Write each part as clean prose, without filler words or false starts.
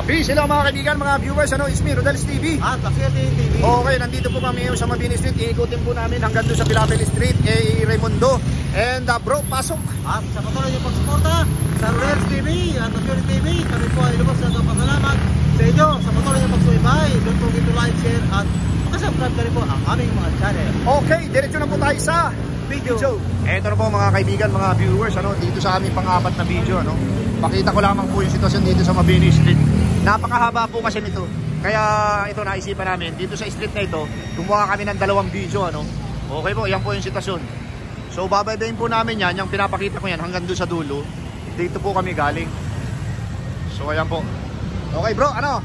Peace, hello mga kaibigan, mga viewers, it's me, Rodel's TV. At Lakshmi TV. Okay, nandito po kami sa Mabini Street. Iikutin po namin hanggang doon sa Pilapil Street, Raimundo. And bro, pasok. At sa patuloy yung pagsuporta sa Rodel's TV at Lakshmi TV, kami po ay lubos na pasalamat sa inyo sa patuloy yung pagsubaybay. Don't forget to like, share at makasubscribe na rin po ang aming mga channel. Okay, diretso na po tayo sa video. Eto na po mga kaibigan, mga viewers, dito sa aming pang-apat na video, Pakita ko lamang po yung sitwasyon dito sa Mabini Street. Napakahaba po kasi nito. Kaya ito naisipan namin dito sa street na ito, gumawa kami ng dalawang video, Okay po, yan po yung sitwasyon. So babaybayin po namin yan, yung pinapakita ko yan hanggang doon sa dulo. Dito po kami galing. So ayan po. Okay bro, wala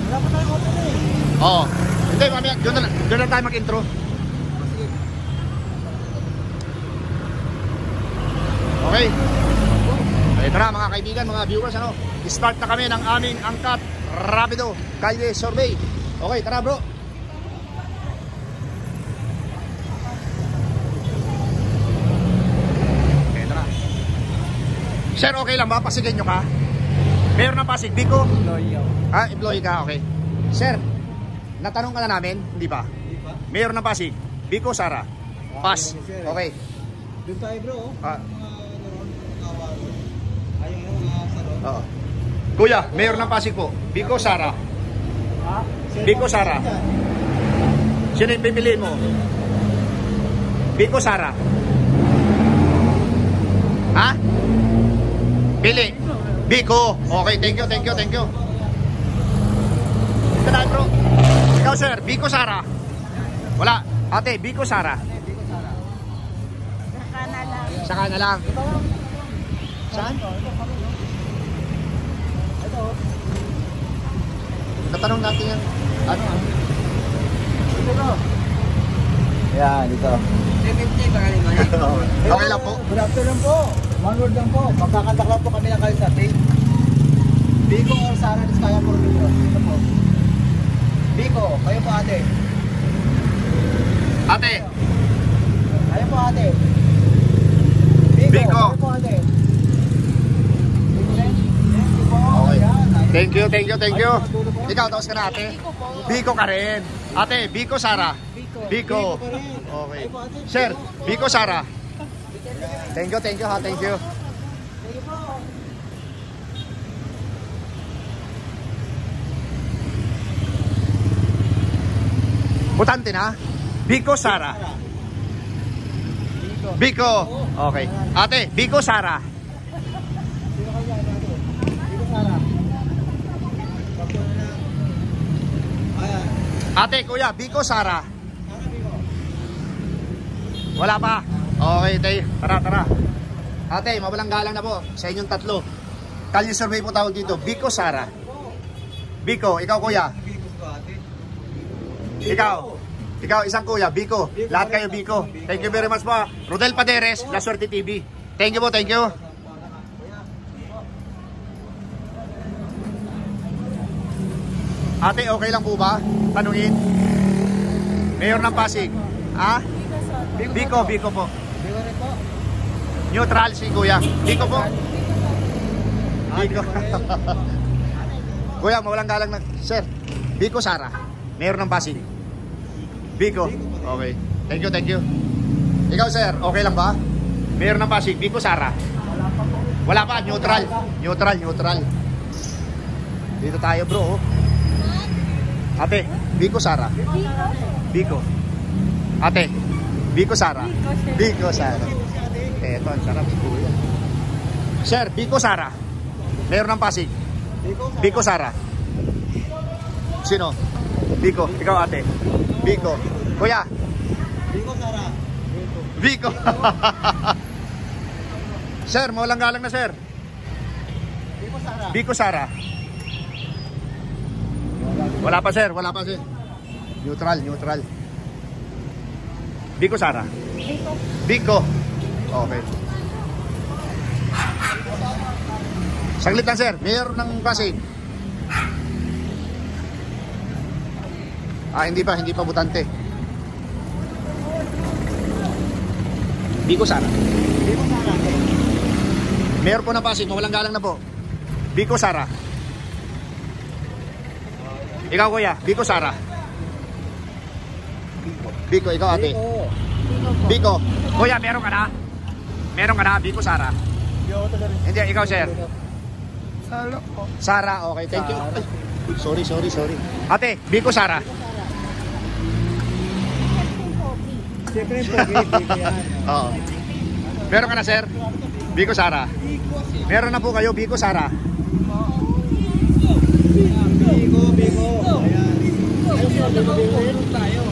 pa tayong open Oo. Hindi, mamaya, doon na tayo mag-intro. Okay. Ito na mga kaibigan, mga viewers, start na kami ng aming angkat rapido Calle Survey. Okay, tara bro. Ito na. Sir, okay lang ba? Pasigan nyo ka? Mayor ng Pasig, Biko? Employee ka, okay. Sir, natanong ka na namin? Hindi pa? Mayor ng Pasig, Biko, Sara? Pass. Okay. Doon tayo bro. Oo. Kuya, Mayor ng Pasig po, Biko, Sara? Biko, Sara? Sino yung pipiliin mo? Biko, Sara? Ha? Pili. Biko. Okay, thank you. Ito na bro. Ikaw sir, Biko, Sara? Wala. Ate, Biko, Sara? Saka na lang. Saan? Natanong natin yan. Ano? Dito bro. Yan, dito. 750 baka rin. Okay lang po. Good afternoon po. One word lang po. Magkakantak lang po kami ng kayo sa tape. Biko or Sara Diskaya for video. Ito po. Biko, kayo po ate. Ate. Kayo po ate. Biko. Kayo po ate. Okay. Thank you. Ikaw, tapos ka na ate? Biko ka rin. Ate, Biko, Sara? Biko. Okay. Sir, Biko, Sara? Thank you ha, thank you. Butante na? Biko, Sara? Biko. Okay. Ate, Biko, Sara? Ate, kuya, Biko, Sara? Wala pa? Okay, tayo. Tara. Ate, mawalang galang na po sa inyong tatlo. Calle Survey po tawag dito. Biko, Sara? Biko, ikaw kuya? Ikaw, isang kuya, Biko. Lahat kayo Biko. Thank you very much po. Rodel Paderes, La Suerte TV. Thank you po, thank you. Ate, okay lang po ba? Tanungin. Mayor ng Pasig. Ha? Biko po. Biko rin po. Neutral si kuya. Biko po. Biko. Kuya, mawalang galang na. Sir, Biko, Sara? Mayor ng Pasig. Biko. Okay. Thank you. Ikaw sir, okay lang ba? Mayor ng Pasig, Biko, Sara? Wala pa, neutral. Dito tayo bro. Ate, Biko, Sara? Biko. Ate, Biko, Sara? Biko, Sara. Eto, ang sarap. Sir, Biko, Sara? Mayor ng Pasig? Biko, Sara? Sino? Biko, ikaw ate. Biko. Kuya? Biko, Sara? Biko. Sir, mawalang galang na sir. Biko, Sara? Biko, Sara? Wala pa sir. Neutral. Biko, Sara? Biko. Okay. Saglit lang sir, Mayor ng Pasig. Hindi pa butante. Biko, Sara? Mayor po ng Pasig, mawalang galang na po. Biko, Sara? Ikaw kuya, Biko Sara. Biko, ikaw ate. Biko. Kuya, meron ka na? Meron ka na, Biko Sara? Hindi, ikaw sir. Sara po. Sara, okay, thank you. Ay, sorry. Ate, Biko Sara. Siyempre po, Biko yan. Oo. Meron ka na sir? Biko Sara. Meron na po kayo, Biko Sara. Biko. Ayan. Meron tayo.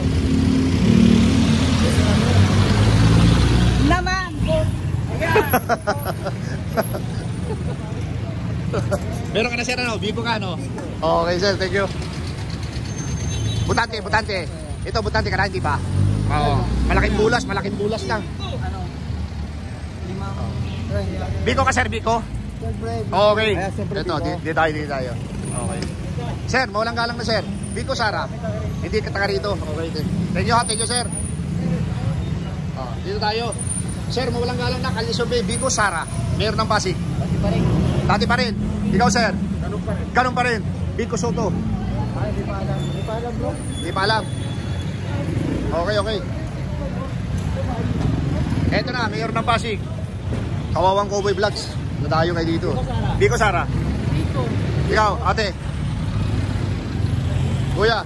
Naman. Meron ka na sir, ano? Biko ka, ano? Okay sir, thank you. Butante. Ito, butante ka na, hindi pa? Oo. Malaking bulas lang. Biko ka sir, Biko? Okay. Ito, di tayo. Okay. Sir, maulang galang na sir. Biko Sara. Hindi ka taga rito. Okay. Thank you sir. Dito tayo. Sir, maulang galang na. Kalisobe, Biko Sara. Mayor ng Pasig. Dati pa rin. Ikaw sir. Ganun pa rin. Biko Soto. Hindi pa alam bro. Hindi pa alam. Okay. Eto na, Mayor ng Pasig. Kawawang Cowboy Vlogs. Nadayo kayo dito. Biko Sara. Biko. Ikaw, ate. Kuya.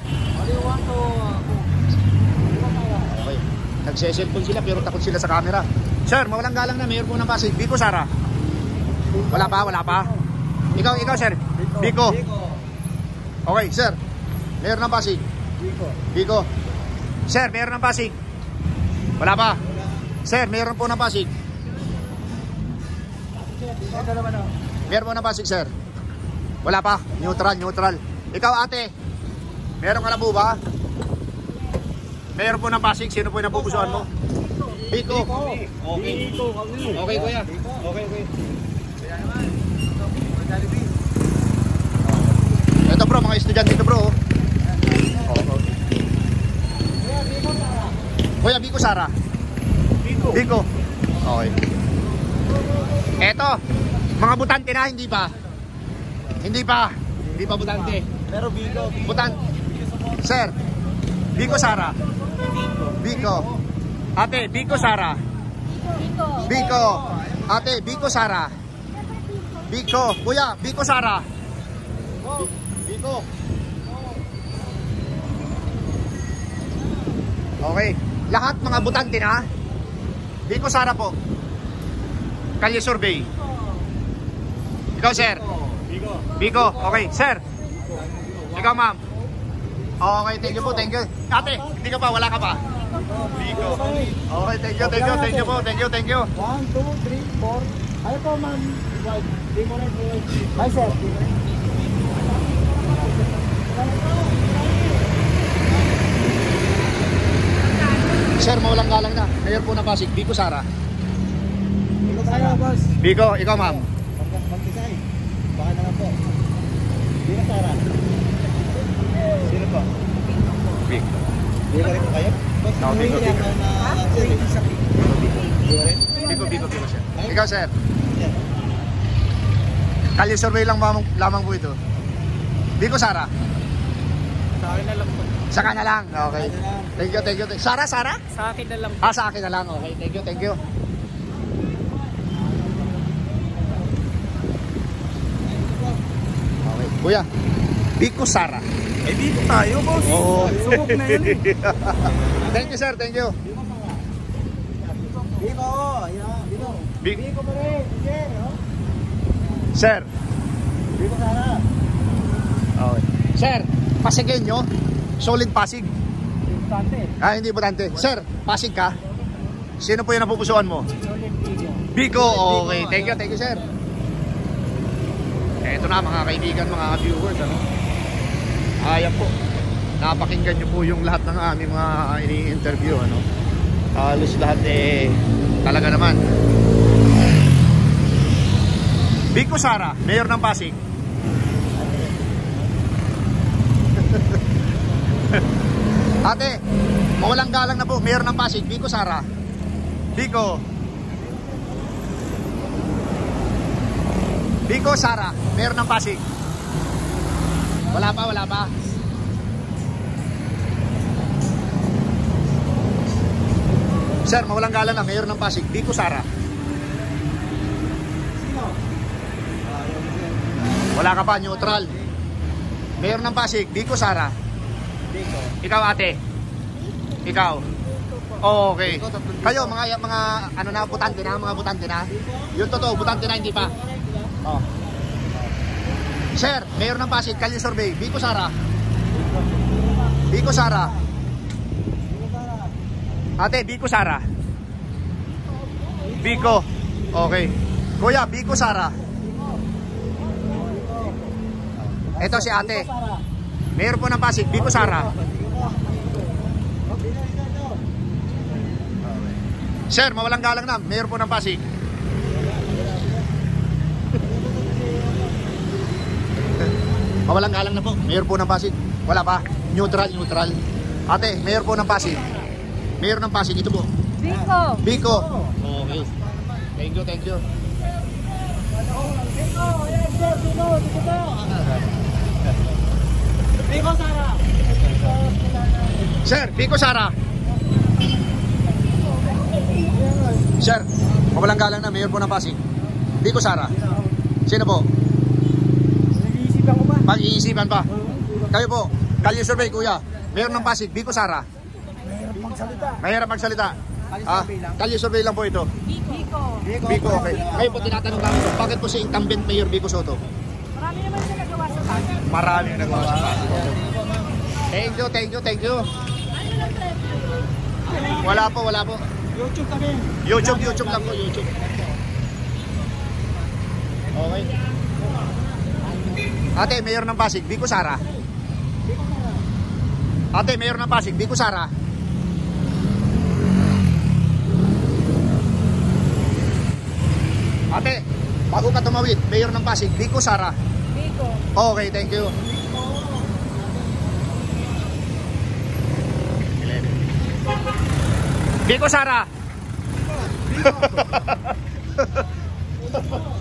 Okay. Nagse-cellphone sila pero takot sila sa camera. Sir, mawalang galang na, Mayor po ng Pasig. Biko Sara. Wala pa. Ikaw sir. Biko. Okay, sir. Mayor ng Pasig. Biko. Sir, Mayor ng Pasig. Wala pa. Sir, Mayor po ng Pasig. Mayor po ng Pasig, sir. Wala pa. Neutral. Ikaw, ate. Meron ka na po ba? Mayor po ng Pasig. Sino po yung napupusuan mo? Biko. Okay, kuya. Okay. Ito bro, mga estudyante dito bro. Kuya, Biko Sara. Biko. Okay. Eto, mga butante na, hindi pa. Hindi pa butante. Pero Biko. Sir, Biko Sara. Biko. Ate, Biko Sara. Biko. Ate, Biko Sara. Biko. Kuya, Biko Sara. Biko. Okay. Lahat mga butante na. Biko Sara po. Kalye survey. Ikaw sir. Biko. Okay. Sir. Ikaw ma'am. Okay, thank you po. Ate, hindi ka pa, wala ka pa. Biko. Okay, thank you po. Thank you. 1, 2, 3, 4. Ay po ma'am. Hi sir. Sir, mawalang galang na. Mayor po ng Pasig, Biko Sara. Biko tayo boss. Biko, ikaw ma'am. Pagkisay. Baka naman po. Biko Sara. Sino po? Biko. Biko rin po kayo? Biko. Biko rin? Biko sir. Ikaw sir. Kalye survey lamang po ito. Biko Sara. Sa akin na lang po. Sa kanya lang. Okay. Thank you. Sara? Sa akin na lang po. Sa akin na lang. Okay. Thank you. Okay. Kuya, Biko Sara. Eh Biko tayo boss. Oo. Subok na yun. Thank you sir. Thank you. Biko. Ayan. Biko. Biko pa rin. Sir. Biko Sara. Okay. Sir, Pasigenyo. Solid Pasig. Importante. Hindi butante. Sir, Pasig ka? Sino po yung napupusuan mo? Solid Biko. Biko. Okay. Thank you sir. Eto na mga kaibigan, mga viewers, ano? Ayan po. Napakinggan nyo po yung lahat ng aming mga ini-interview, ano? Halos lahat talaga naman. Biko Sara, Mayor ng Pasig. Ate, mawalang galang na po, Mayor ng Pasig, Biko Sara. Biko. Biko Sara, Mayor ng Pasig. Wala pa. Sir, mawalang galang na, Mayor ng Pasig, Biko Sara. Wala ka pa, neutral. Mayor ng Pasig, Biko Sara. Ikaw ate. Ikaw. Okay. Kayo mga ano na, butante na, mga butante na. Yung totoo, butante na, hindi pa. Oh. Sir, Mayor ng Pasig, Kalye Survey, Biko Sara. Biko Sara. Ate, Biko Sara. Biko. Okay. Kuya, Biko Sara. Ito si ate. Mayor po ng Pasig, Biko Sara. Sir, mawalang galang na, Mayor po ng Pasig. Mawalang galang na po, Mayor po ng Pasig. Wala pa, neutral, neutral. Ate, Mayor po ng Pasig. Mayor ng Pasig, ito po. Biko. Biko. Okay. Thank you, thank you. Biko Sara. Sir, Biko Sara. Sir, mawalang galang na, Mayor po ng Pasig. Biko Sara. Sino po? Nag-iisipan ko pa. Pag-iisipan pa. Kayo po, Kalye Survey, kuya. Mayor ng Pasig, Biko Sara. Mahirap magsalita. Mahirap magsalita. Kalye Survey lang po ito. Biko. Biko, okay. Kayo po, tinatanong namin, bakit po si incumbent Mayor Biko Soto? Marami naman siya nagawa sa Pasig. Marami yung nagawa sa Pasig. Thank you, thank you, thank you. Wala po, wala po. YouTube kami. YouTube lang po, YouTube. Okay. Ate, Mayor ng Pasig, Biko Sara. Ate, Mayor ng Pasig, Biko Sara. Ate, bago ka tumawid, Mayor ng Pasig, Biko Sara. Biko. Okay, thank you. Biko Sara.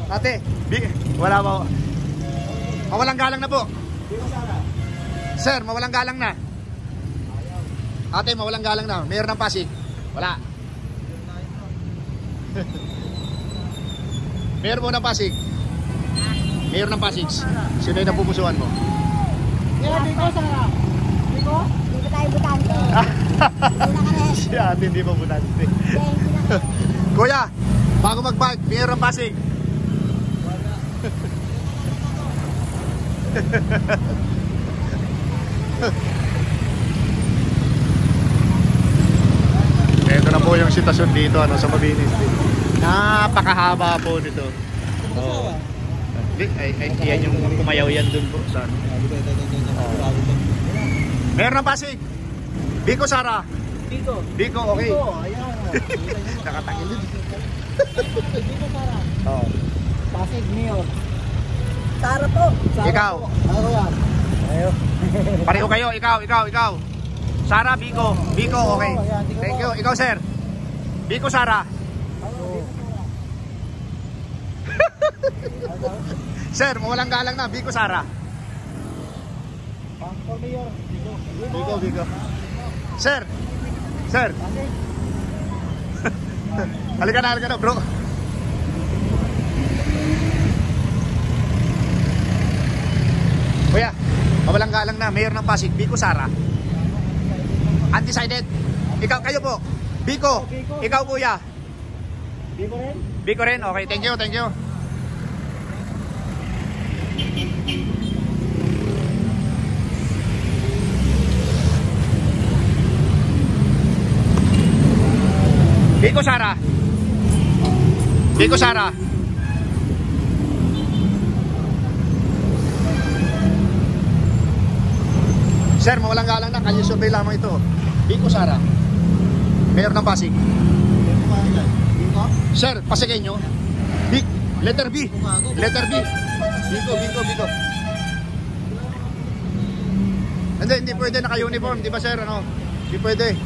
Ate, wala po. Mawalang galang na po. Sir, mawalang galang na. Ate, mawalang galang na. Mayor ng Pasig. Wala. Mayor mo ng Pasig. Mayor ng Pasig. Sino yung napupusuan mo? Biko Sara. Biko? Hindi ba tayo butante? Si ate hindi pa butante. Kuya, bago mag-bike, Mayor ng Pasig. Ito na po yung sitwasyon dito sa Mabini Street. Napakahaba po dito. Oh. Yan yung kumayaw yan dun po sa Mayor ng Pasig, Biko Sara. Biko. Biko, okay. Biko, ayan. Nakatangilid. Biko Sara. Oh. Pasig, Mayor. Sara po. Ikaw. Ano yan? Ayo. Pareho kayo, ikaw. Sara, Biko. Biko, okay. Thank you. Ikaw, sir. Biko Sara. Sir, mawalang galang na, Biko Sara. For Mayor. Biko. Sir. Halika na, bro. Kuya, mawalang galang na, Mayor ng Pasig, Biko Sara. Undecided. Kayo po. Biko. Ikaw, kuya. Biko rin? Biko rin. Okay, thank you. Biko Sara. Sir, mawalang galang na, Kalye Survey lamang ito. Biko Sara. Mayor ng Pasig. Biko? Sir, Pasigueño. Letter B. Biko. Hindi pwede naka-uniform, di ba sir? Hindi pwede.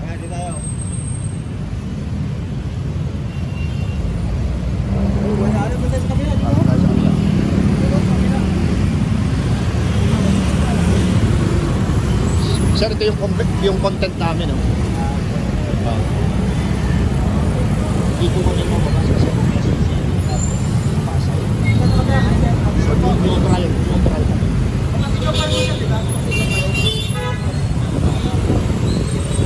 Ayan, di tayo. Wala mo sa kabila, di ba? Sir, ito yung content namin. Dito ko rin mo babas kasi kung message siya. So, yung trial.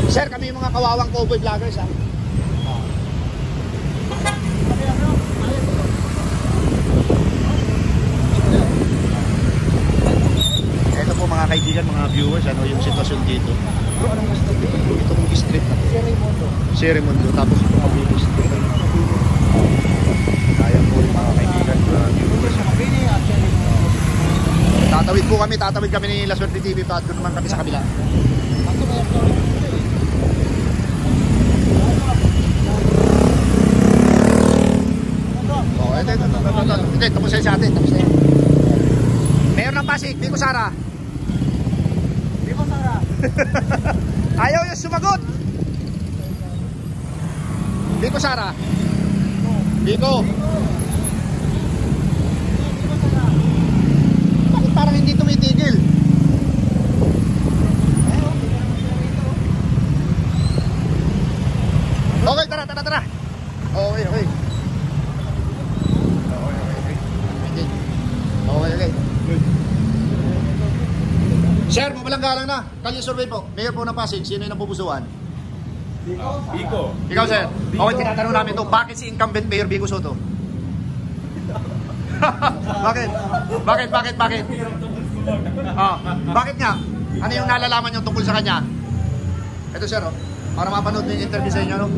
Sir, kami yung mga kawawang cowboy vloggers ha. Ito po mga kaibigan, mga viewers, ano yung sitwasyon dito. Bro, anong gusto dito? Ito kong street na Sirimundo. Tapos ito Cavite Street. Kaya po yung mga kaibigan, mga viewers. Tatawid kami ni La Suerte TV pa at doon naman kami sa kabila. Oh, ito, tapos sa atin, tapos na yan. Mayor ng Pasig, Biko Sara. Ayaw yung sumagot. Biko Sara. Biko. Bakit parang hindi tumitigil? Okay, tara. Okay. Okay. Sir, mawalang galang na. Kalye survey po. Mayor po ng Pasig, sino yung napupusuan? Biko. Ikaw, sir. Okay, tinatanong namin to. Bakit si incumbent Mayor Biko Soto? Bakit? Bakit nga? Ano yung nalalaman nyo tungkol sa kanya? Ito, sir, oh. Para mapanood yung interview sa inyo, no?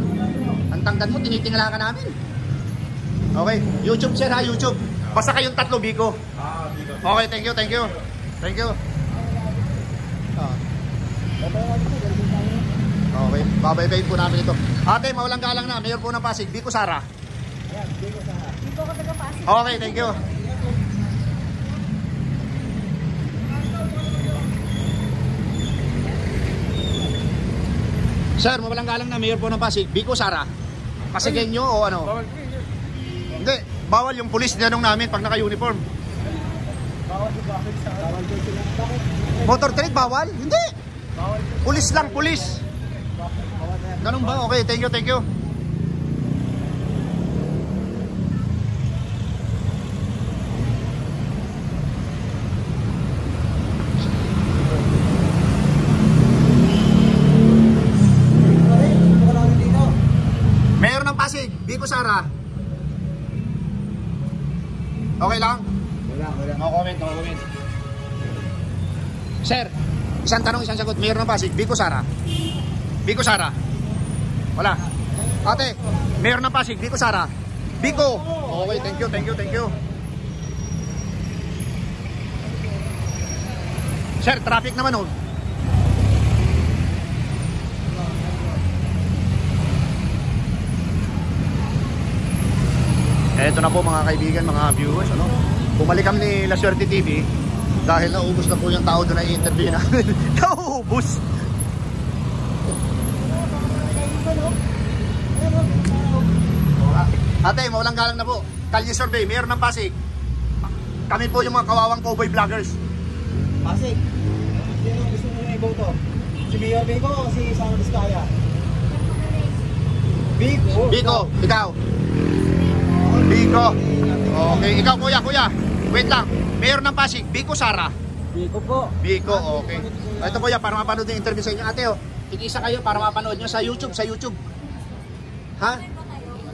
Ang tangkad mo, tinitingala ka namin. Okay, YouTube, sir, ha? YouTube. Basta kayong tatlo, Biko. Okay, thank you. Okay, babay-bayin po namin ito. Ate, mawalang galang na. Mayor po ng Pasig, Biko Sara. Biko ka taga-Pasig. Okay, thank you. Sir, mawalang galang na. Mayor po ng Pasig, Biko Sara. Pasigenyo o ano? Hindi, bawal yung pulis. Dinanong namin pag naka-uniform. Motor trade, bawal? Hindi. Pulis lang, pulis. Ganun ba? Okay, thank you. Mayor ng Pasig, Biko Sara. Okay lang? Wala. No comment. Sir, isang tanong, isang sagot. Mayor ng Pasig, Biko Sara. Wala. Ate, Mayor ng Pasig, Biko Sara. Biko. Okay, thank you. Sir, traffic naman oh. Eto na po mga kaibigan, mga viewers, ano? Bumalik kami ni La Suerte TV dahil naubos na po yung tao doon na i-interview namin. Naubos! Ate, mawalang galang na po. Kalye survey, Mayor ng Pasig. Kami po yung mga kawawang cowboy vloggers. Pasig. Sino gusto mo yung iboto? Si Mayor Biko o si Sara Vizcaya? Biko, ikaw. Biko. Okay, ikaw kuya. Wait lang. Mayor ng Pasig, Biko Sara. Biko po. Biko, okay. Ito kuya, para mapanood yung interview sa inyo. Ate, oh, tig-isa kayo para mapanood nyo sa YouTube. Ha?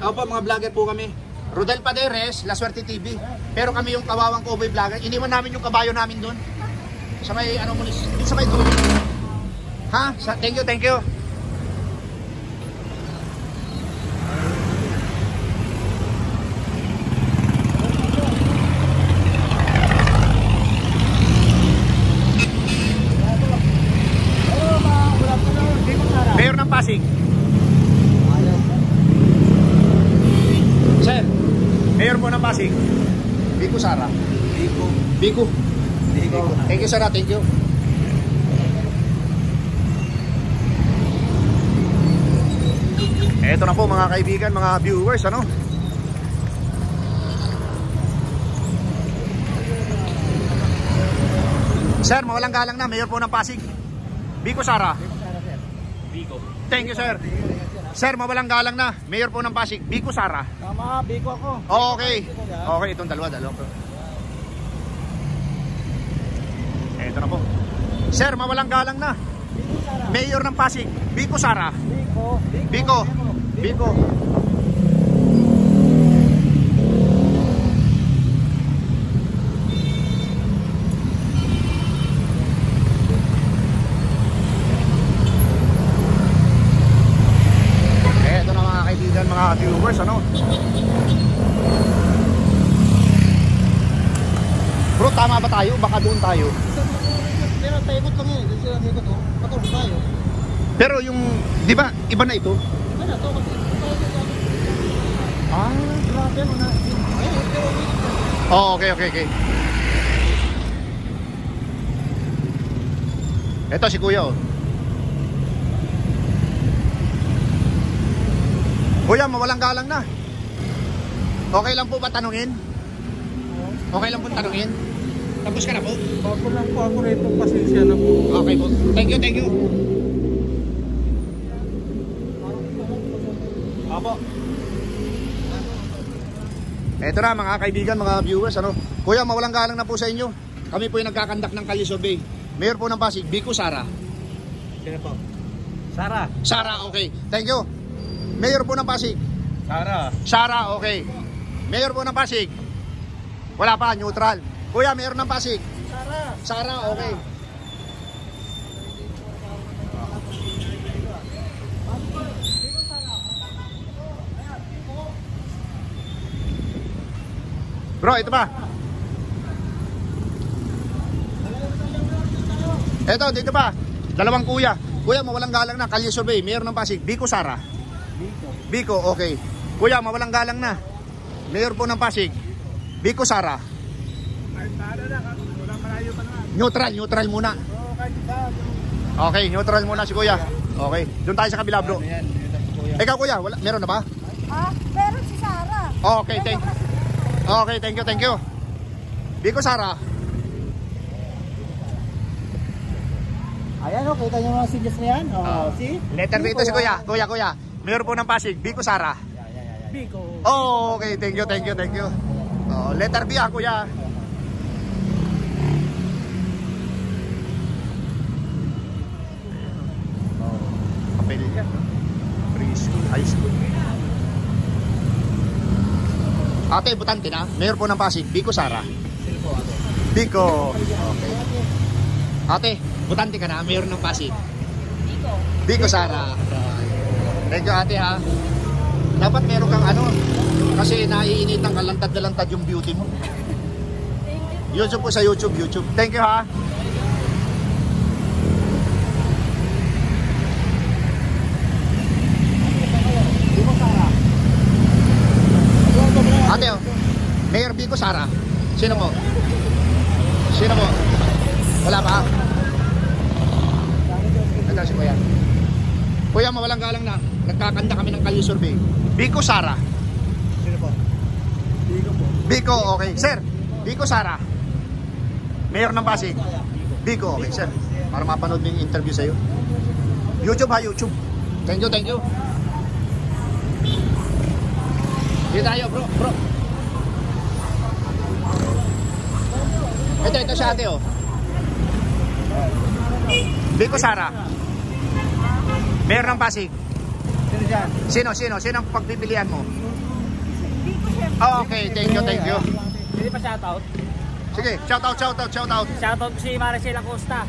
Ako po, mga vlogger po kami. Rodel Paderes, La Suerte TV. Pero kami yung kawawang cowboy vlogger. Iniwan namin yung kabayo namin doon. Sa may, sa may doon. Ha? Thank you. Mayor ng Pasig. Sir, Mayor po ng Pasig, Biko Sara. Biko. Thank you, Sara. Thank you. Eto na po mga kaibigan, mga viewers, ano? Sir, mawalang galang na. Mayor po ng Pasig, Biko Sara. Biko. Thank you, sir. Sir, mawalang galang na. Mayor po ng Pasig, Biko Sara. Tama, Biko ako. Okay. Okay, itong dalawa. Ito na po. Sir, mawalang galang na. Mayor ng Pasig, Biko Sara. Biko. Ito na mga kaibigan, mga viewers, ano? Bro, tama ba tayo? Baka doon tayo. Pero taikot lang yun. Kasi lang ikot, patulog tayo. Pero yung, di ba, iba na ito? Iba na to kasi. Ah, Grabe mo na. Ayun, pero oh, okay. Ito si Kuya, oh. Kuya, mawalang galang na. Okay lang po ba tanungin? Okay lang po tanungin? Tapos ka na po? Bago lang po ako rito, pasensya na po. Okay po. Thank you. Apo. Eto na mga kaibigan, mga viewers, ano? Kuya, mawalang galang na po sa inyo. Kami po yung nagkakandak ng Kalye Survey. Mayor po ng Pasig, Biko Sara. Sino po? Sara. Sara, okay. Thank you. Mayor po ng Pasig. Sara, okay. Mayor po ng Pasig. Wala pa, neutral. Kuya, Mayor ng Pasig. Sara, okay. Bro, ito ba? Ito, dito ba? Dalawang kuya. Kuya, mawalang galang na. Kalye Survey, Mayor ng Pasig, Biko Sara. Biko, okay. Kuya, mawalang galang na. Mayor po ng Pasig, Biko Sara. Neutral muna. Okay, neutral muna si Kuya. Okay, doon tayo sa kabila, bro. Ikaw, Kuya, meron na ba? Meron si Sara. Okay, thank you. Biko Sara. Ayan o, kita nyo mga sinyas na yan. See? Letter B ito si Kuya. Kuya. Mayor po ng Pasig, Biko Sara. Biko. Oh, okay, thank you. Oh, letter B Kuya. Kapel yan, no? Preschool, high school. Ate, butante na. Mayor po ng Pasig, Biko Sara. Biko. Okay. Ate, butante ka na. Mayor ng Pasig, Biko Sara. Thank you, ate, ha. Dapat meron kang ano, kasi naiinitan ka, lantad na lantad yung beauty mo. YouTube po sa YouTube. Thank you, ha. Ate, oh. Mayor Biko Sara. Sino po? Wala pa? Ito si Kuya. Kuya, mawalang galang na. Nagkakanda kami ng Kalye Survey. Biko Sara. Sino po? Biko po. Biko, okay. Sir, Biko Sara. Mayor ng Pasig. Biko, okay, sir. Para mapanood mo yung interview sa'yo. YouTube, ha, YouTube. Thank you. Dito tayo, bro. Ito siya, ate, oh. Biko Sara. Mayor ng Pasig. Sino dyan? Sino ang pagpipilian mo? Biko siya. Okay, thank you. Hindi pa shoutout? Sige, shout out. Shoutout si Maricel Acosta.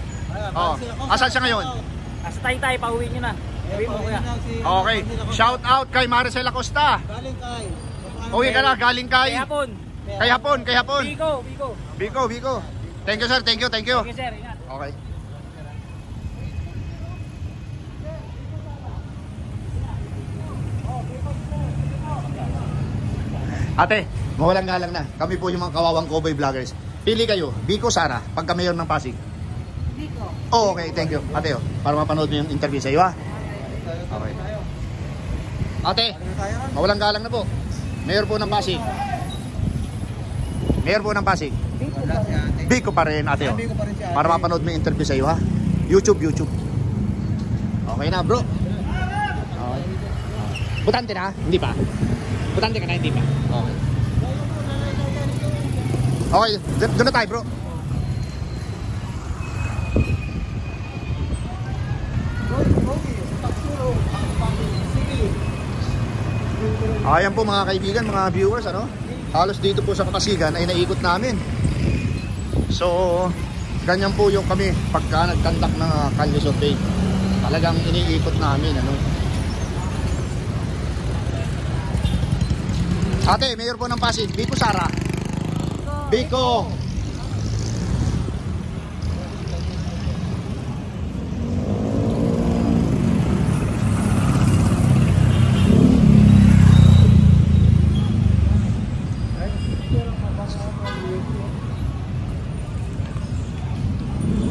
Oh, asan siya ngayon? Sa Taytay, pauwi nyo na. Uwi mo kuya. Okay, shout out kay Maricel Acosta. Galing kay. Uwi ka na, galing kay Hapon. hapon. Biko. Thank you, sir. Thank you. Sige sir, ingat. Okay. Ate, mawalang galang na. Kami po yung mga kawawang cowboy vloggers. Pili kayo, Biko Sara, pagka mayor ng Pasig. Biko. Oh, okay, thank you. Ate, para mapanood mo yung interview sa iyo, ha? Okay. Ate, mawalang galang na po. Mayor po ng Pasig. Biko pa rin, ate. Para mapanood mo yung interview sa iyo, ha? YouTube. Okay na, bro. Okay. Butante na? Hindi pa? Butante ka na? Hindi pa? Okay. Okay, doon na tayo bro. Ayan po mga kaibigan, mga viewers, ano? Halos dito po sa Kapasigan ay naikot namin. So, ganyan po yung kami pagka nagkandak ng kalye survey. Talagang iniikot namin, ano? Ate, mayor po ng Pasig, Biko Sara. Biko.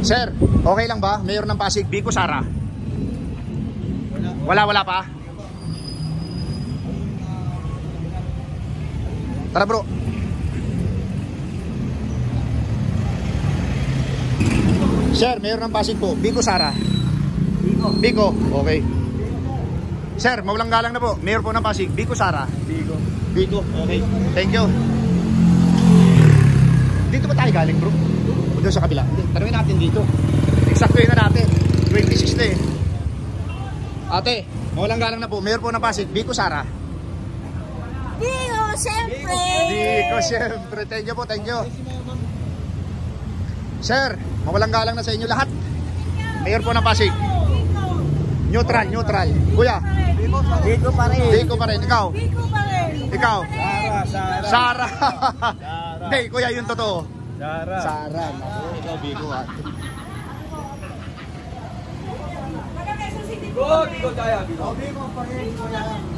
Sir, okay lang ba? Mayor ng Pasig, Biko Sara. Wala pa. Tara bro. Sir, mayor ng Pasig po, Biko Sara. Biko, okay. Sir, mawalang galang na po. Mayor po ng Pasig, Biko Sara. Biko, okay. Thank you. Dito ba tayo galing bro? Doon sa kabila. Tanungin natin dito. Eksakto yun na natin. 26 na eh. Ate, mawalang galang na po. Mayor po ng Pasig, Biko Sara. Biko, siyempre. Biko, siyempre. Thank you po, thank you. Sir, mawalang galang na sa inyo lahat. Mayor po ng Pasig. Neutral. Kuya. Biko pa rin. Biko pa rin. Ikaw? Biko pa rin. Ikaw? Sara. Sara. Hindi, kuya, yung totoo. Sara. Naku, ikaw Biko ha.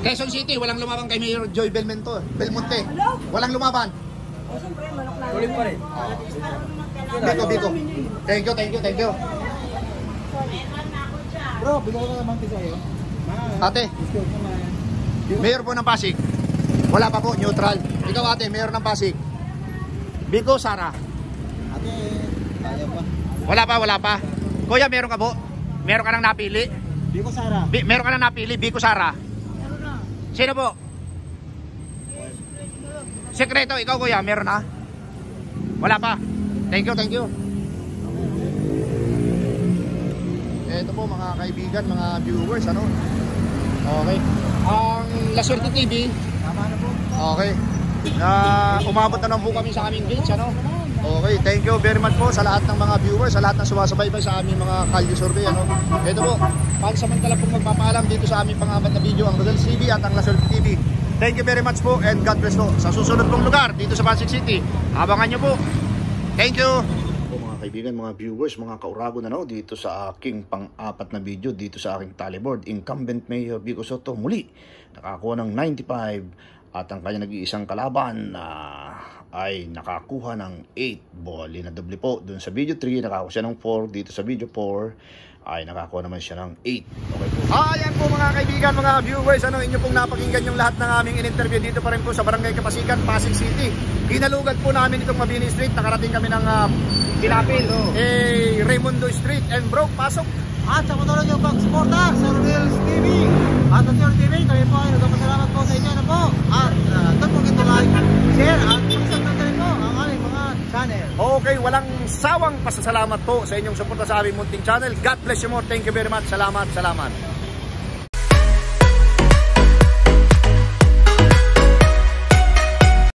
Quezon City, walang lumaban kay Mayor Joy Belmonte. Walang lumaban. Tuloy pa rin. Biko. Thank you. Bro, bigyan ko naman sa'yo. Ate, Mayor po ng Pasig. Wala pa po, neutral. Ikaw ate, Mayor ng Pasig. Biko Sara. Ate, kaya pa. Wala pa. Kuya, meron ka po? Meron ka nang napili? Biko Sara. Meron ka nang napili, Biko Sara. Sino po? Sekreto, ikaw kuya, meron na? Wala pa. Thank you. Ito po mga kaibigan, mga viewers, ano? Okay. Ang La Suerte TV. Tama na po. Okay. Umabot na po kami sa aming gates, ano? Okay, thank you very much po sa lahat ng mga viewers, sa lahat ng sumasabay sa aming mga kalye survey, ano? Ito po, pansamantala pong magpapaalam dito sa aming pangapat na video, ang Rodel's TV at ang La Suerte TV. Thank you very much po and God bless po. Sa susunod pong lugar dito sa Pasig City, abangan nyo po. Thank you. Po mga kaibigan, mga viewers, mga kaurago na no, dito sa aking pang-apat na video, dito sa aking tallyboard, incumbent Mayor Biko Soto muli nakakuha ng 95 at ang kanya nag-iisang kalaban ay nakakuha ng 8 ball. Na doble po doon sa video 3, nakakuha siya ng 4. Dito sa video 4 ay nakakuha naman siya ng 8. Okay po. Ayan po mga kaibigan, mga viewers, ano, inyo pong napakinggan yung lahat ng aming in-interview dito pa rin po sa Barangay Kapasigan, Pasig City. Hinalugad po namin itong Mabini Street. Nakarating kami ng Pilapil, Raimundo Street and bro, pasok. At sa patuloy nyo pag-suporta sa Rodel's TV at at your TV, kami po ay nagpapasalamat po sa inyo na po. At don't forget to like, share at mag-subscribe na rin po ang aming mga channel. Okay, walang sawang pasasalamat po sa inyong suporta sa aming munting channel. God bless you more. Thank you very much. Salamat.